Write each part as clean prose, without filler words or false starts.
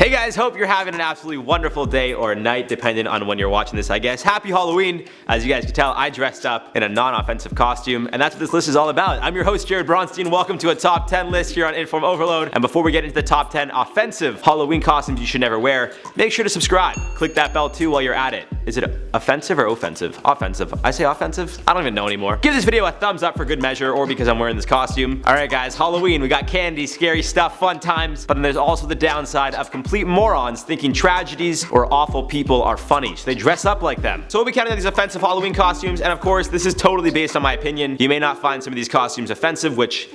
Hey guys, hope you're having an absolutely wonderful day or night, depending on when you're watching this, I guess. Happy Halloween! As you guys can tell, I dressed up in a non-offensive costume, and that's what this list is all about. I'm your host, Jared Bronstein. Welcome to a top 10 list here on InformOverload. And before we get into the top 10 offensive Halloween costumes you should never wear, make sure to subscribe. Click that bell too while you're at it. Is it offensive or offensive? Offensive. I say offensive? I don't even know anymore. Give this video a thumbs up for good measure, or because I'm wearing this costume. Alright guys, Halloween, we got candy, scary stuff, fun times, but then there's also the downside of complete morons thinking tragedies or awful people are funny, so they dress up like them. So we'll be counting these offensive Halloween costumes, and of course, this is totally based on my opinion. You may not find some of these costumes offensive, which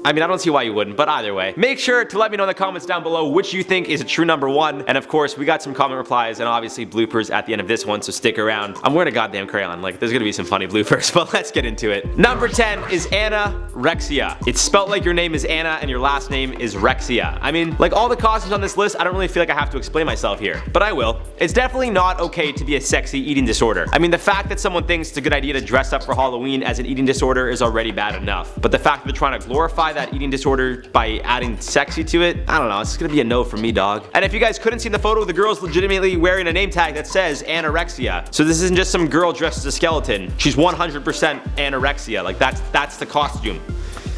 I mean, I don't see why you wouldn't, but either way. Make sure to let me know in the comments down below which you think is a true number one. And of course, we got some comment replies and obviously bloopers at the end of this one, so stick around. I'm wearing a goddamn crayon, like there's gonna be some funny bloopers, but let's get into it. Number 10 is Rexy. It's spelled like your name is Anna and your last name is Rexy. I mean, like all the costumes on this list, I don't really feel like I have to explain myself here, but I will. It's definitely not okay to be a sexy eating disorder. I mean, the fact that someone thinks it's a good idea to dress up for Halloween as an eating disorder is already bad enough. But the fact that they're trying to glorify that eating disorder by adding sexy to it, I don't know, it's gonna be a no from me, dog. And if you guys couldn't see the photo, the girl's legitimately wearing a name tag that says anorexia. So this isn't just some girl dressed as a skeleton. She's 100% anorexia. Like that's the costume.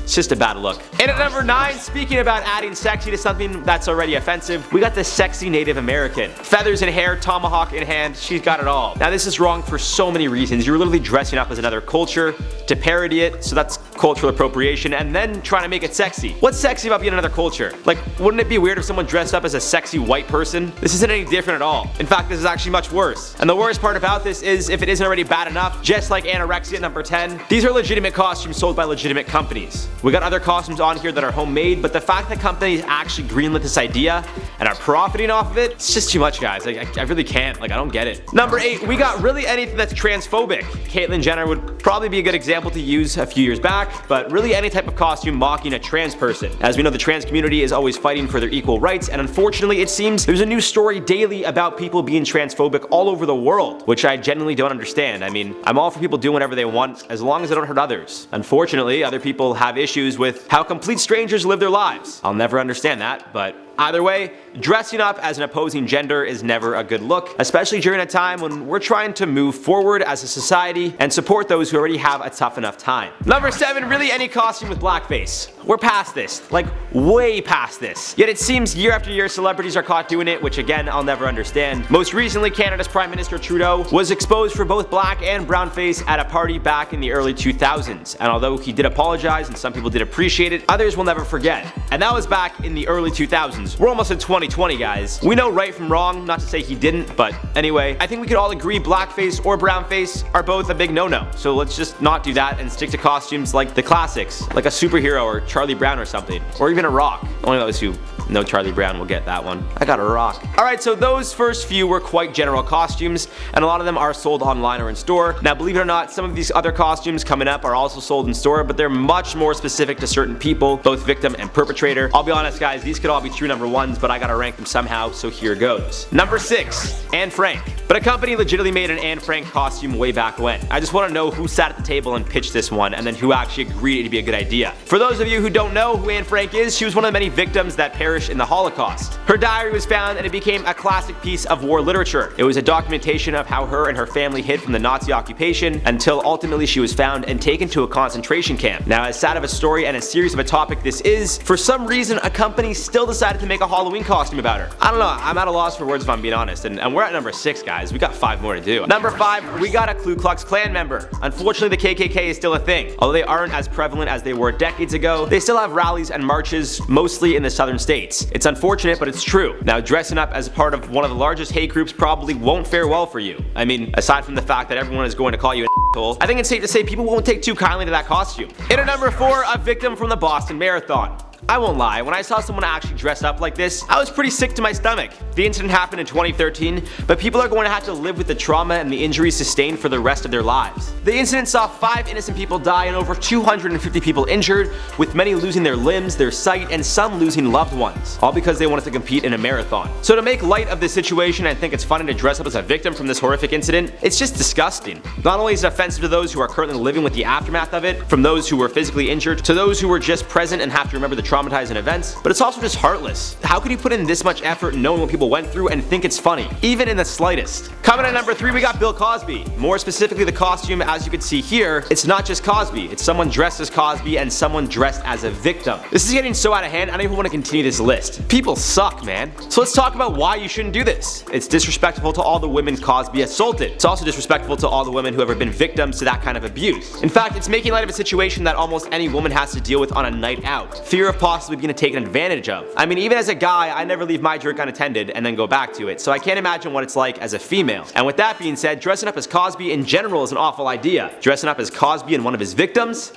It's just a bad look. And at number 9, speaking about adding sexy to something that's already offensive, we got the sexy Native American. Feathers in hair, tomahawk in hand, she's got it all. Now this is wrong for so many reasons. You're literally dressing up as another culture to parody it, so that's cultural appropriation, and then trying to make it sexy. What's sexy about being another culture? Like, wouldn't it be weird if someone dressed up as a sexy white person? This isn't any different at all. In fact, this is actually much worse. And the worst part about this is, if it isn't already bad enough, just like anorexia at number 10, these are legitimate costumes sold by legitimate companies. We got other costumes on here that are homemade, but the fact that companies actually greenlit this idea and are profiting off of it, it's just too much, guys. I really can't. Like, I don't get it. Number 8, we got really anything that's transphobic. Caitlyn Jenner would probably be a good example to use a few years back, but really any type of costume mocking a trans person. As we know, the trans community is always fighting for their equal rights, and unfortunately, it seems there's a new story daily about people being transphobic all over the world, which I genuinely don't understand. I mean, I'm all for people doing whatever they want, as long as they don't hurt others. Unfortunately, other people have issues with how complete strangers live their lives. I'll never understand that, but either way, dressing up as an opposing gender is never a good look, especially during a time when we're trying to move forward as a society and support those who already have a tough enough time. Number 7, really any costume with blackface. We're past this, like way past this. Yet it seems year after year celebrities are caught doing it, which again, I'll never understand. Most recently, Canada's Prime Minister Trudeau was exposed for both black and brown face at a party back in the early 2000s. And although he did apologize and some people did appreciate it, others will never forget. And that was back in the early 2000s. We're almost in 2020, guys. We know right from wrong, not to say he didn't, but anyway, I think we could all agree blackface or brownface are both a big no-no. So let's just not do that and stick to costumes like the classics, like a superhero or Charlie Brown or something, or even a rock. Only those who know Charlie Brown will get that one. I got a rock. Alright, so those first few were quite general costumes, and a lot of them are sold online or in store. Now, believe it or not, some of these other costumes coming up are also sold in store, but they're much more specific to certain people, both victim and perpetrator. I'll be honest, guys, these could all be true number ones, but I gotta rank them somehow, so here goes. Number 6, Anne Frank. But a company legitimately made an Anne Frank costume way back when. I just want to know who sat at the table and pitched this one, and then who actually agreed it'd be a good idea. For those of you who don't know who Anne Frank is, she was one of the many victims that perished in the Holocaust. Her diary was found and it became a classic piece of war literature. It was a documentation of how her and her family hid from the Nazi occupation until ultimately she was found and taken to a concentration camp. Now, as sad of a story and as serious of a topic this is, for some reason a company still decided to make a Halloween costume about her. I don't know, I'm at a loss for words if I'm being honest, and we're at number 6, guys. We got 5 more to do. Number 5, we got a Klux Klan member. Unfortunately, the KKK is still a thing. Although they aren't as prevalent as they were decades ago, they still have rallies and marches, mostly in the southern states. It's unfortunate, but it's true. Now, dressing up as part of one of the largest hate groups probably won't fare well for you. I mean, aside from the fact that everyone is going to call you an asshole, I think it's safe to say people won't take too kindly to that costume. In at number 4, a victim from the Boston Marathon. I won't lie, when I saw someone actually dress up like this, I was pretty sick to my stomach. The incident happened in 2013, but people are going to have to live with the trauma and the injuries sustained for the rest of their lives. The incident saw 5 innocent people die and over 250 people injured, with many losing their limbs, their sight, and some losing loved ones, all because they wanted to compete in a marathon. So to make light of this situation and think it's funny to dress up as a victim from this horrific incident, it's just disgusting. Not only is it offensive to those who are currently living with the aftermath of it, from those who were physically injured to those who were just present and have to remember the traumatizing events, but it's also just heartless. How could you put in this much effort knowing what people went through and think it's funny, even in the slightest? Coming at number 3, we got Bill Cosby. More specifically, the costume, as you can see here, it's not just Cosby, it's someone dressed as Cosby and someone dressed as a victim. This is getting so out of hand, I don't even want to continue this list. People suck, man. So let's talk about why you shouldn't do this. It's disrespectful to all the women Cosby assaulted. It's also disrespectful to all the women who have ever been victims to that kind of abuse. In fact, it's making light of a situation that almost any woman has to deal with on a night out. Fear of possibly being taken advantage of. I mean, even as a guy, I never leave my drink unattended and then go back to it, so I can't imagine what it's like as a female. And with that being said, dressing up as Cosby in general is an awful idea. Dressing up as Cosby and one of his victims?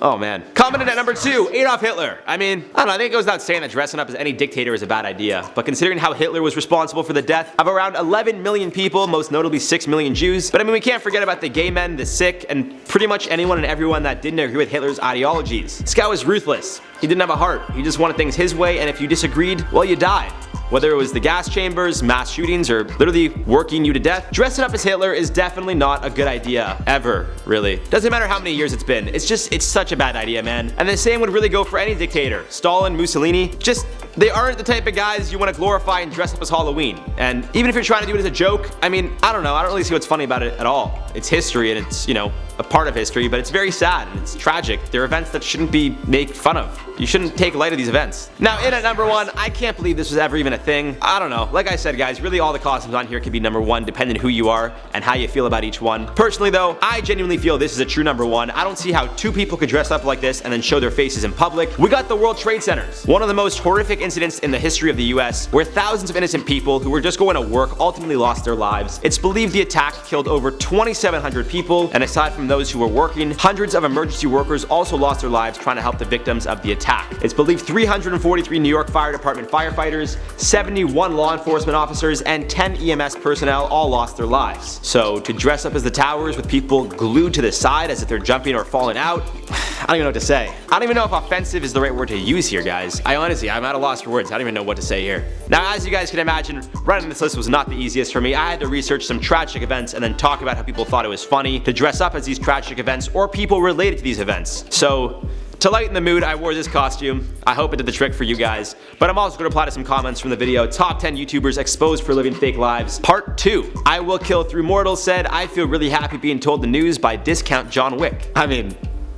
Oh man. Commented at number 2, Adolf Hitler. I mean, I don't know, I think it goes without saying that dressing up as any dictator is a bad idea, but considering how Hitler was responsible for the death of around 11 million people, most notably 6 million Jews, but I mean, we can't forget about the gay men, the sick, and pretty much anyone and everyone that didn't agree with Hitler's ideologies. This guy was ruthless. He didn't have a heart. He just wanted things his way, and if you disagreed, well, you died. Whether it was the gas chambers, mass shootings, or literally working you to death, dressing up as Hitler is definitely not a good idea, ever, really. Doesn't matter how many years it's been, it's such a bad idea, man. And the same would really go for any dictator. Stalin, Mussolini, they aren't the type of guys you want to glorify and dress up as Halloween. And even if you're trying to do it as a joke, I mean, I don't know, I don't really see what's funny about it at all. It's history and it's, you know, a part of history, but it's very sad and it's tragic. They're events that shouldn't be made fun of. You shouldn't take light of these events. Now, in at number 1, I can't believe this was ever even a thing. I don't know. Like I said, guys, really all the costumes on here could be number 1 depending on who you are and how you feel about each one. Personally though, I genuinely feel this is a true number 1. I don't see how 2 people could dress up like this and then show their faces in public. We got the World Trade Centers, one of the most horrific incidents in the history of the US, where thousands of innocent people who were just going to work ultimately lost their lives. It's believed the attack killed over 2,700 people, and aside from those who were working, hundreds of emergency workers also lost their lives trying to help the victims of the attack. It's believed 343 New York Fire Department firefighters, 71 law enforcement officers, and 10 EMS personnel all lost their lives. So to dress up as the towers with people glued to the side as if they're jumping or falling out, I don't even know what to say. I don't even know if offensive is the right word to use here, guys. I'm at a loss for words. I don't even know what to say here. Now, as you guys can imagine, writing this list was not the easiest for me. I had to research some tragic events and then talk about how people thought it was funny to dress up as these tragic events or people related to these events. So, to lighten the mood, I wore this costume. I hope it did the trick for you guys. But I'm also going to reply to some comments from the video, Top 10 YouTubers Exposed for Living Fake Lives, Part 2. I Will Kill Through Mortals said, I feel really happy being told the news by Discount John Wick. I mean,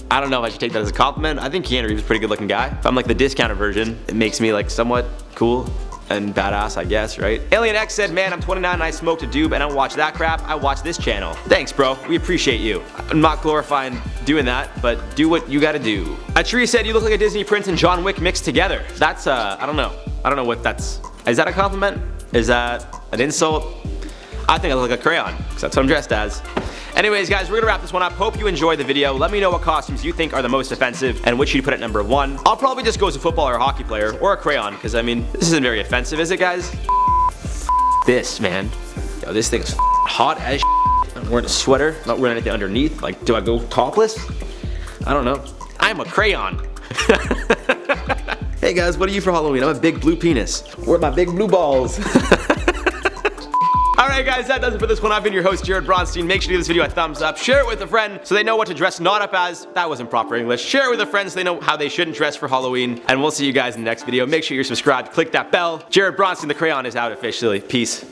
I don't know if I should take that as a compliment. I think Keanu Reeves is a pretty good looking guy. If I'm like the discounted version, it makes me like somewhat cool and badass, I guess, right? Alien X said, man, I'm 29 and I smoked a doob and I don't watch that crap, I watch this channel. Thanks, bro, we appreciate you. I'm not glorifying doing that, but do what you gotta do. A tree said, you look like a Disney prince and John Wick mixed together. That's, I don't know. I don't know what that's, is that a compliment? Is that an insult? I think I look like a crayon, because that's what I'm dressed as. Anyways, guys, we're gonna wrap this one up. Hope you enjoyed the video. Let me know what costumes you think are the most offensive and which you'd put at number 1. I'll probably just go as a football or a hockey player or a crayon, because I mean, this isn't very offensive, is it, guys? This, man. Yo, this thing's hot as I'm wearing a sweater, not wearing anything underneath. Like, do I go topless? I don't know. I'm a crayon. Hey guys, what are you for Halloween? I'm a big blue penis. Where are my big blue balls? Alright guys, that does it for this one. I've been your host, Jared Bronstein. Make sure to give this video a thumbs up. Share it with a friend so they know what to dress not up as. That wasn't proper English. Share it with a friend so they know how they shouldn't dress for Halloween. And we'll see you guys in the next video. Make sure you're subscribed. Click that bell. Jared Bronstein, the crayon, is out officially. Peace.